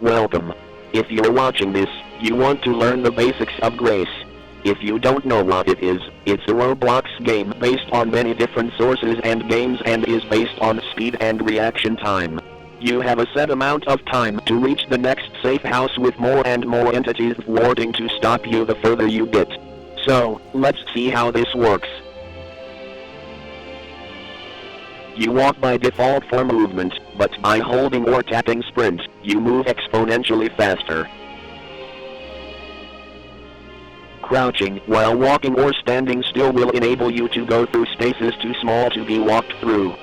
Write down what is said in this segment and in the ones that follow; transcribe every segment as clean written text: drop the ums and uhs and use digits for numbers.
Welcome. If you're watching this, you want to learn the basics of grace. If you don't know what it is, it's a Roblox game based on many different sources and games and is based on speed and reaction time. You have a set amount of time to reach the next safe house with more and more entities wanting to stop you the further you get. So, let's see how this works. You walk by default for movement, but by holding or tapping sprint, you move exponentially faster. Crouching while walking or standing still will enable you to go through spaces too small to be walked through.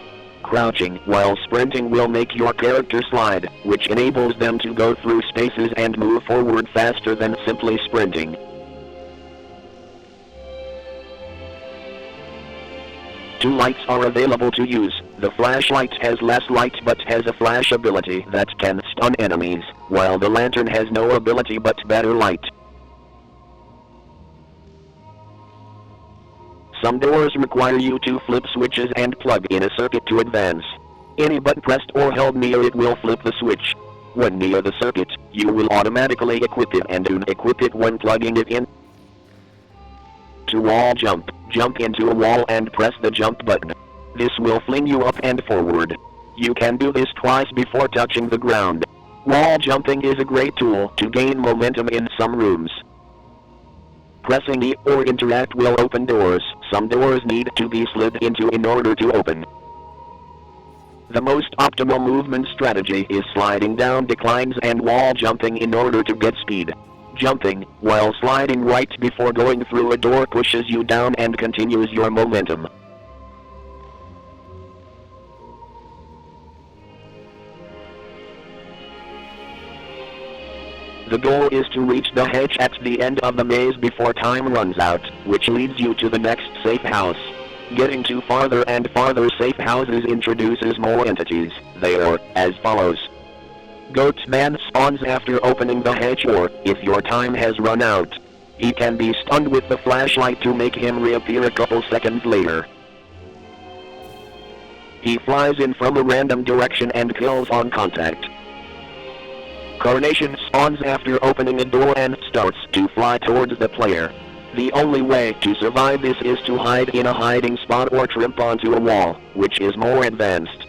Crouching while sprinting will make your character slide, which enables them to go through spaces and move forward faster than simply sprinting. Two lights are available to use. The flashlight has less light but has a flash ability that can stun enemies, while the lantern has no ability but better light. Some doors require you to flip switches and plug in a circuit to advance. Any button pressed or held near it will flip the switch. When near the circuit, you will automatically equip it and unequip it when plugging it in. To wall jump, jump into a wall and press the jump button. This will fling you up and forward. You can do this twice before touching the ground. Wall jumping is a great tool to gain momentum in some rooms. Pressing E or interact will open doors. Some doors need to be slid into in order to open. The most optimal movement strategy is sliding down declines and wall jumping in order to get speed. Jumping, while sliding right before going through a door pushes you down and continues your momentum. The goal is to reach the hedge at the end of the maze before time runs out, which leads you to the next safe house. Getting to farther and farther safe houses introduces more entities. They are as follows. Goatman spawns after opening the hedge or, if your time has run out. He can be stunned with the flashlight to make him reappear a couple seconds later. He flies in from a random direction and kills on contact. Carnation spawns after opening a door and starts to fly towards the player. The only way to survive this is to hide in a hiding spot or trip onto a wall, which is more advanced.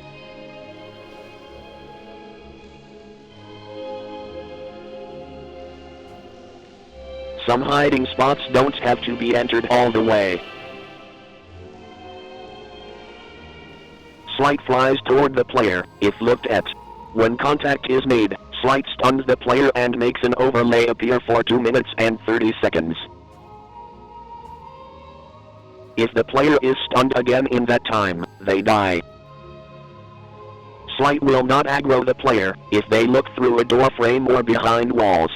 Some hiding spots don't have to be entered all the way. Slight flies toward the player, if looked at. When contact is made, Slight stuns the player and makes an overlay appear for 2 minutes and 30 seconds. If the player is stunned again in that time, they die. Slight will not aggro the player if they look through a door frame or behind walls.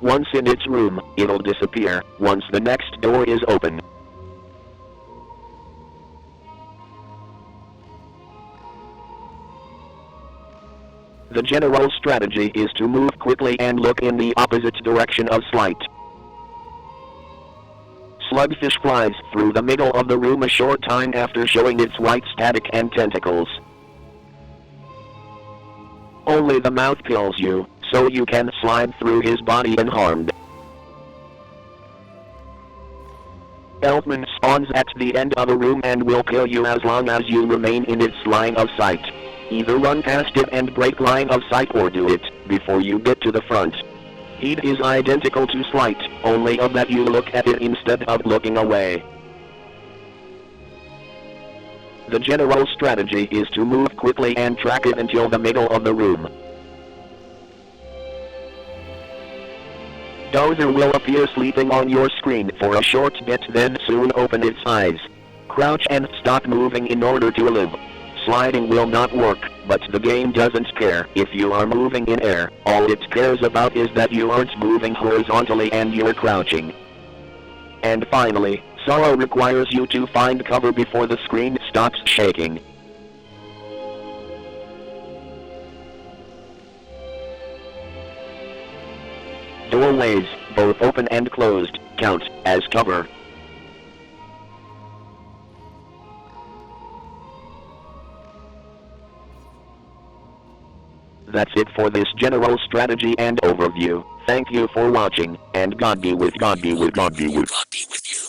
Once in its room, it'll disappear once the next door is open. The general strategy is to move quickly and look in the opposite direction of Slight. Slugfish flies through the middle of the room a short time after showing its white static and tentacles. Only the mouth kills you, so you can slide through his body unharmed. Elfman spawns at the end of a room and will kill you as long as you remain in its line of sight. Either run past it and break line of sight or do it before you get to the front. It is identical to Slight, only of that you look at it instead of looking away. The general strategy is to move quickly and track it until the middle of the room. Dozer will appear sleeping on your screen for a short bit then soon open its eyes. Crouch and stop moving in order to live. Sliding will not work, but the game doesn't care if you are moving in air. All it cares about is that you aren't moving horizontally and you're crouching. And finally, Sorrow requires you to find cover before the screen stops shaking. Doorways, both open and closed, count as cover. That's it for this general strategy and overview. Thank you for watching, and God be with you.